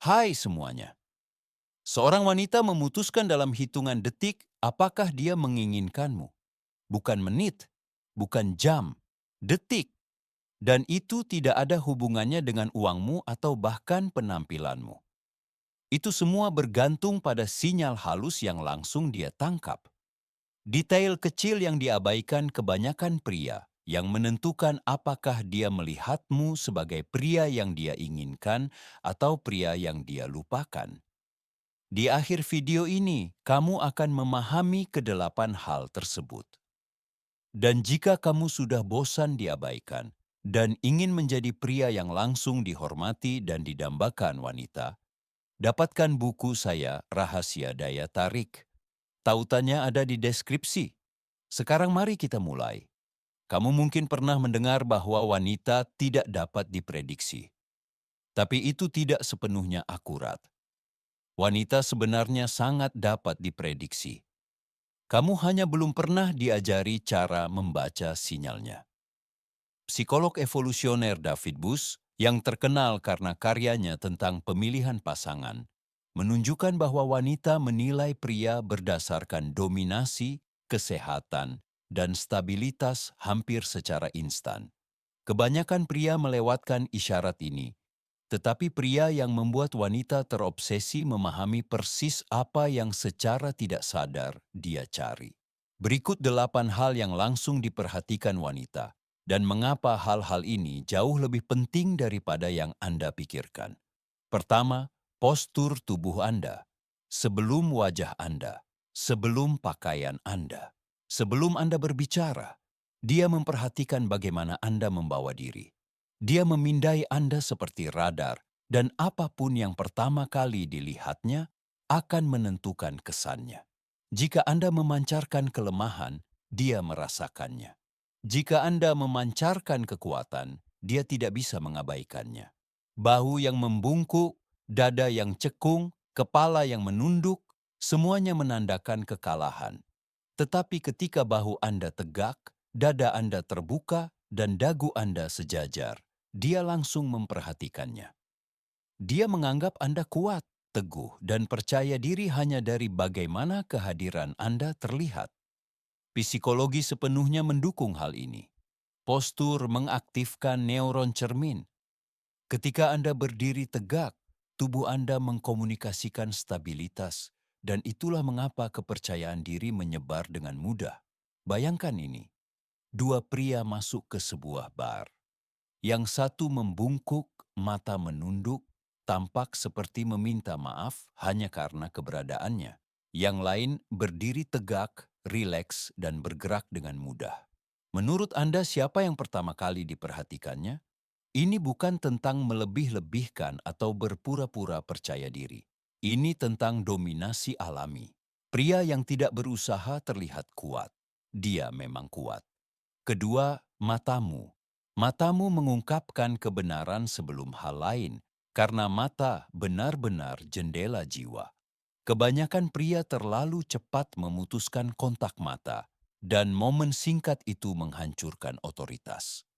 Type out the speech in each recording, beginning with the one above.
Hai semuanya. Seorang wanita memutuskan dalam hitungan detik apakah dia menginginkanmu. Bukan menit, bukan jam, detik. Dan itu tidak ada hubungannya dengan uangmu atau bahkan penampilanmu. Itu semua bergantung pada sinyal halus yang langsung dia tangkap. Detail kecil yang diabaikan kebanyakan pria yang menentukan apakah dia melihatmu sebagai pria yang dia inginkan atau pria yang dia lupakan. Di akhir video ini, kamu akan memahami kedelapan hal tersebut. Dan jika kamu sudah bosan diabaikan dan ingin menjadi pria yang langsung dihormati dan didambakan wanita, dapatkan buku saya Rahasia Daya Tarik. Tautannya ada di deskripsi. Sekarang mari kita mulai. Kamu mungkin pernah mendengar bahwa wanita tidak dapat diprediksi. Tapi itu tidak sepenuhnya akurat. Wanita sebenarnya sangat dapat diprediksi. Kamu hanya belum pernah diajari cara membaca sinyalnya. Psikolog evolusioner David Bush, yang terkenal karena karyanya tentang pemilihan pasangan, menunjukkan bahwa wanita menilai pria berdasarkan dominasi, kesehatan, dan stabilitas hampir secara instan. Kebanyakan pria melewatkan isyarat ini, tetapi pria yang membuat wanita terobsesi memahami persis apa yang secara tidak sadar dia cari. Berikut 8 hal yang langsung diperhatikan wanita, dan mengapa hal-hal ini jauh lebih penting daripada yang Anda pikirkan. Pertama, postur tubuh Anda. Sebelum wajah Anda, sebelum pakaian Anda, sebelum Anda berbicara, dia memperhatikan bagaimana Anda membawa diri. Dia memindai Anda seperti radar, dan apapun yang pertama kali dilihatnya akan menentukan kesannya. Jika Anda memancarkan kelemahan, dia merasakannya. Jika Anda memancarkan kekuatan, dia tidak bisa mengabaikannya. Bahu yang membungkuk, dada yang cekung, kepala yang menunduk, semuanya menandakan kekalahan. Tetapi ketika bahu Anda tegak, dada Anda terbuka, dan dagu Anda sejajar, dia langsung memperhatikannya. Dia menganggap Anda kuat, teguh, dan percaya diri hanya dari bagaimana kehadiran Anda terlihat. Psikologi sepenuhnya mendukung hal ini. Postur mengaktifkan neuron cermin. Ketika Anda berdiri tegak, tubuh Anda mengkomunikasikan stabilitas, dan itulah mengapa kepercayaan diri menyebar dengan mudah. Bayangkan ini, dua pria masuk ke sebuah bar. Yang satu membungkuk, mata menunduk, tampak seperti meminta maaf hanya karena keberadaannya. Yang lain berdiri tegak, rileks, dan bergerak dengan mudah. Menurut Anda siapa yang pertama kali diperhatikannya? Ini bukan tentang melebih-lebihkan atau berpura-pura percaya diri. Ini tentang dominasi alami. Pria yang tidak berusaha terlihat kuat. Dia memang kuat. Kedua, matamu. Matamu mengungkapkan kebenaran sebelum hal lain, karena mata benar-benar jendela jiwa. Kebanyakan pria terlalu cepat memutuskan kontak mata, dan momen singkat itu menghancurkan otoritas.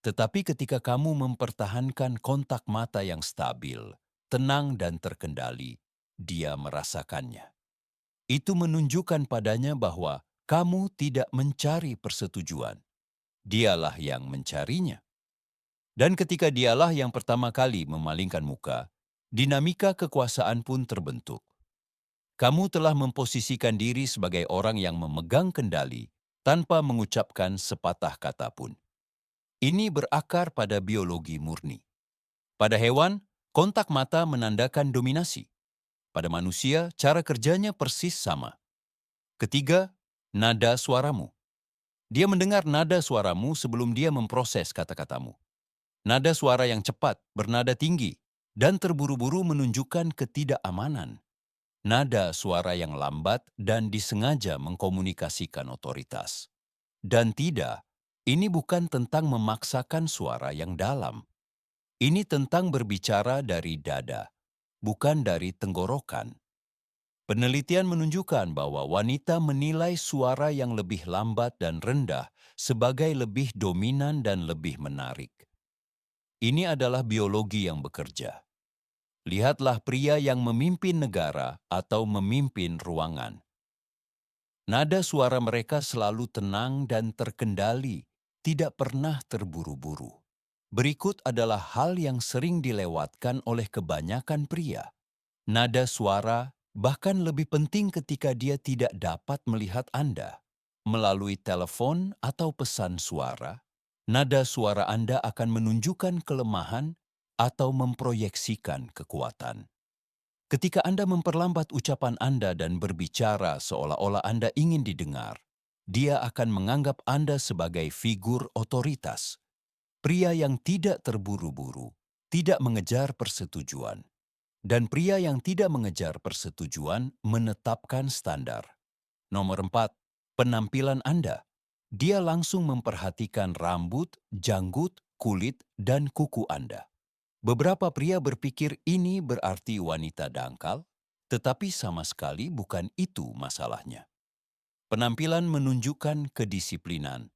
Tetapi ketika kamu mempertahankan kontak mata yang stabil, tenang dan terkendali, dia merasakannya. Itu menunjukkan padanya bahwa kamu tidak mencari persetujuan. Dialah yang mencarinya. Dan ketika dialah yang pertama kali memalingkan muka, dinamika kekuasaan pun terbentuk. Kamu telah memposisikan diri sebagai orang yang memegang kendali tanpa mengucapkan sepatah kata pun. Ini berakar pada biologi murni. Pada hewan, kontak mata menandakan dominasi. Pada manusia, cara kerjanya persis sama. Ketiga, nada suaramu. Dia mendengar nada suaramu sebelum dia memproses kata-katamu. Nada suara yang cepat, bernada tinggi, dan terburu-buru menunjukkan ketidakamanan. Nada suara yang lambat dan disengaja mengkomunikasikan otoritas. Dan tidak, ini bukan tentang memaksakan suara yang dalam. Ini tentang berbicara dari dada, bukan dari tenggorokan. Penelitian menunjukkan bahwa wanita menilai suara yang lebih lambat dan rendah sebagai lebih dominan dan lebih menarik. Ini adalah biologi yang bekerja. Lihatlah pria yang memimpin negara atau memimpin ruangan. Nada suara mereka selalu tenang dan terkendali, tidak pernah terburu-buru. Berikut adalah hal yang sering dilewatkan oleh kebanyakan pria. Nada suara bahkan lebih penting ketika dia tidak dapat melihat Anda. Melalui telepon atau pesan suara, nada suara Anda akan menunjukkan kelemahan atau memproyeksikan kekuatan. Ketika Anda memperlambat ucapan Anda dan berbicara seolah-olah Anda ingin didengar, dia akan menganggap Anda sebagai figur otoritas. Pria yang tidak terburu-buru, tidak mengejar persetujuan. Dan pria yang tidak mengejar persetujuan menetapkan standar. Nomor 4, penampilan Anda. Dia langsung memperhatikan rambut, janggut, kulit, dan kuku Anda. Beberapa pria berpikir ini berarti wanita dangkal, tetapi sama sekali bukan itu masalahnya. Penampilan menunjukkan kedisiplinan.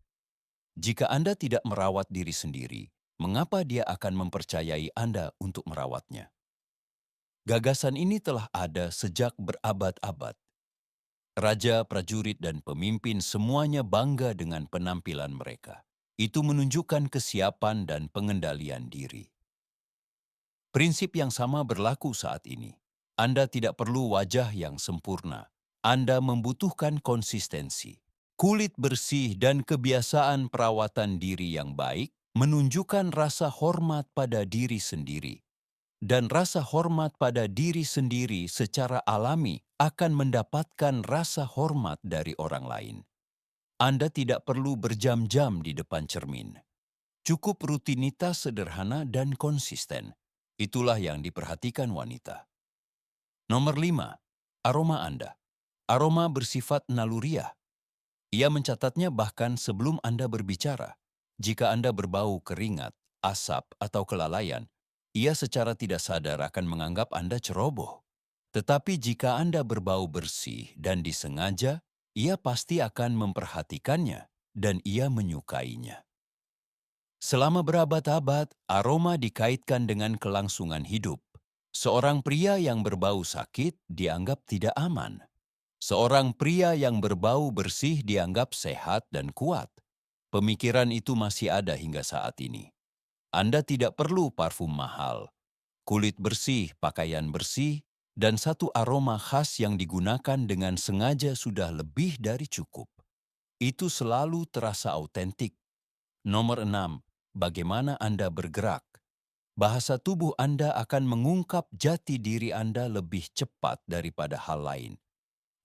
Jika Anda tidak merawat diri sendiri, mengapa dia akan mempercayai Anda untuk merawatnya? Gagasan ini telah ada sejak berabad-abad. Raja, prajurit, dan pemimpin semuanya bangga dengan penampilan mereka. Itu menunjukkan kesiapan dan pengendalian diri. Prinsip yang sama berlaku saat ini. Anda tidak perlu wajah yang sempurna. Anda membutuhkan konsistensi. Kulit bersih dan kebiasaan perawatan diri yang baik menunjukkan rasa hormat pada diri sendiri. Dan rasa hormat pada diri sendiri secara alami akan mendapatkan rasa hormat dari orang lain. Anda tidak perlu berjam-jam di depan cermin. Cukup rutinitas sederhana dan konsisten. Itulah yang diperhatikan wanita. Nomor 5, aroma Anda. Aroma bersifat naluriah. Ia mencatatnya bahkan sebelum Anda berbicara. Jika Anda berbau keringat, asap, atau kelalaian, ia secara tidak sadar akan menganggap Anda ceroboh. Tetapi jika Anda berbau bersih dan disengaja, ia pasti akan memperhatikannya dan ia menyukainya. Selama berabad-abad, aroma dikaitkan dengan kelangsungan hidup. Seorang pria yang berbau sakit dianggap tidak aman. Seorang pria yang berbau bersih dianggap sehat dan kuat. Pemikiran itu masih ada hingga saat ini. Anda tidak perlu parfum mahal. Kulit bersih, pakaian bersih, dan satu aroma khas yang digunakan dengan sengaja sudah lebih dari cukup. Itu selalu terasa autentik. Nomor 6, bagaimana Anda bergerak. Bahasa tubuh Anda akan mengungkap jati diri Anda lebih cepat daripada hal lain.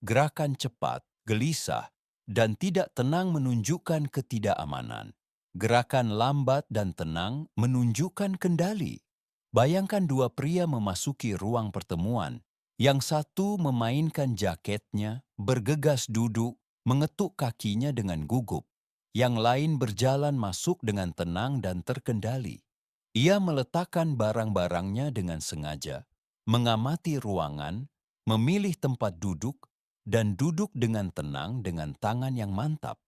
Gerakan cepat, gelisah, dan tidak tenang menunjukkan ketidakamanan. Gerakan lambat dan tenang menunjukkan kendali. Bayangkan dua pria memasuki ruang pertemuan. Yang satu memainkan jaketnya, bergegas duduk, mengetuk kakinya dengan gugup. Yang lain berjalan masuk dengan tenang dan terkendali. Ia meletakkan barang-barangnya dengan sengaja, mengamati ruangan, memilih tempat duduk, dan duduk dengan tenang dengan tangan yang mantap.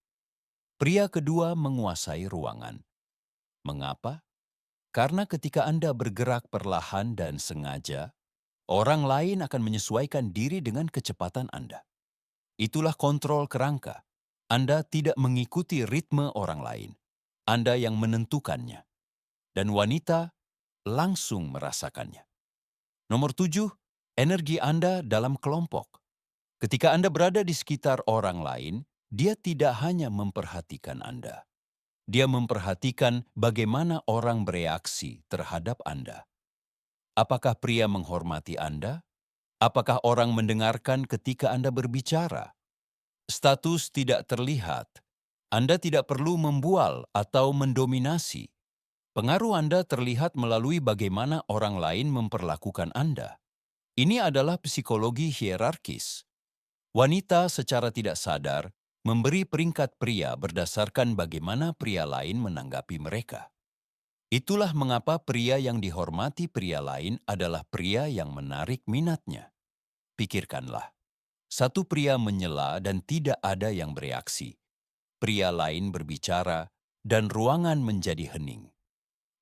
Pria kedua menguasai ruangan. Mengapa? Karena ketika Anda bergerak perlahan dan sengaja, orang lain akan menyesuaikan diri dengan kecepatan Anda. Itulah kontrol kerangka. Anda tidak mengikuti ritme orang lain. Anda yang menentukannya. Dan wanita langsung merasakannya. Nomor 7, energi Anda dalam kelompok. Ketika Anda berada di sekitar orang lain, dia tidak hanya memperhatikan Anda. Dia memperhatikan bagaimana orang bereaksi terhadap Anda. Apakah pria menghormati Anda? Apakah orang mendengarkan ketika Anda berbicara? Status tidak terlihat. Anda tidak perlu membual atau mendominasi. Pengaruh Anda terlihat melalui bagaimana orang lain memperlakukan Anda. Ini adalah psikologi hierarkis. Wanita secara tidak sadar memberi peringkat pria berdasarkan bagaimana pria lain menanggapi mereka. Itulah mengapa pria yang dihormati pria lain adalah pria yang menarik minatnya. Pikirkanlah, satu pria menyela dan tidak ada yang bereaksi. Pria lain berbicara dan ruangan menjadi hening.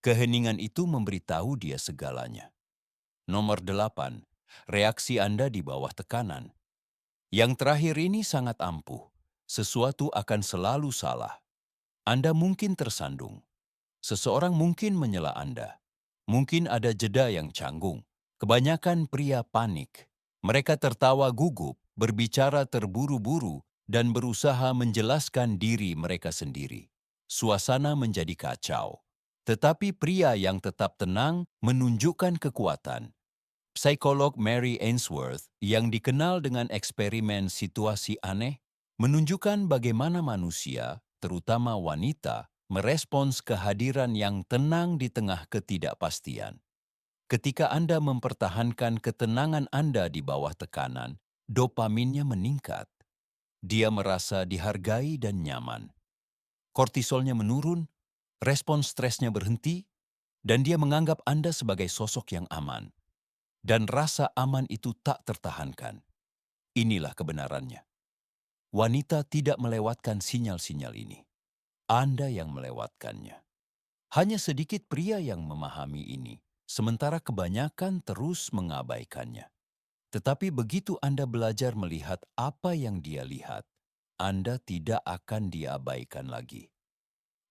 Keheningan itu memberitahu dia segalanya. Nomor 8, reaksi Anda di bawah tekanan. Yang terakhir ini sangat ampuh. Sesuatu akan selalu salah. Anda mungkin tersandung. Seseorang mungkin menyela Anda. Mungkin ada jeda yang canggung. Kebanyakan pria panik. Mereka tertawa gugup, berbicara terburu-buru, dan berusaha menjelaskan diri mereka sendiri. Suasana menjadi kacau. Tetapi pria yang tetap tenang menunjukkan kekuatan. Psikolog Mary Ainsworth yang dikenal dengan eksperimen situasi aneh menunjukkan bagaimana manusia, terutama wanita, merespons kehadiran yang tenang di tengah ketidakpastian. Ketika Anda mempertahankan ketenangan Anda di bawah tekanan, dopaminnya meningkat. Dia merasa dihargai dan nyaman. Kortisolnya menurun, respons stresnya berhenti, dan dia menganggap Anda sebagai sosok yang aman. Dan rasa aman itu tak tertahankan. Inilah kebenarannya. Wanita tidak melewatkan sinyal-sinyal ini. Anda yang melewatkannya. Hanya sedikit pria yang memahami ini, sementara kebanyakan terus mengabaikannya. Tetapi begitu Anda belajar melihat apa yang dia lihat, Anda tidak akan diabaikan lagi.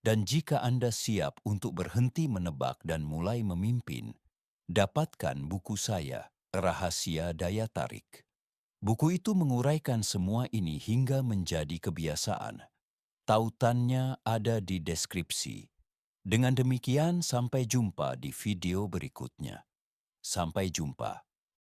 Dan jika Anda siap untuk berhenti menebak dan mulai memimpin, dapatkan buku saya, Rahasia Daya Tarik. Buku itu menguraikan semua ini hingga menjadi kebiasaan. Tautannya ada di deskripsi. Dengan demikian, sampai jumpa di video berikutnya. Sampai jumpa.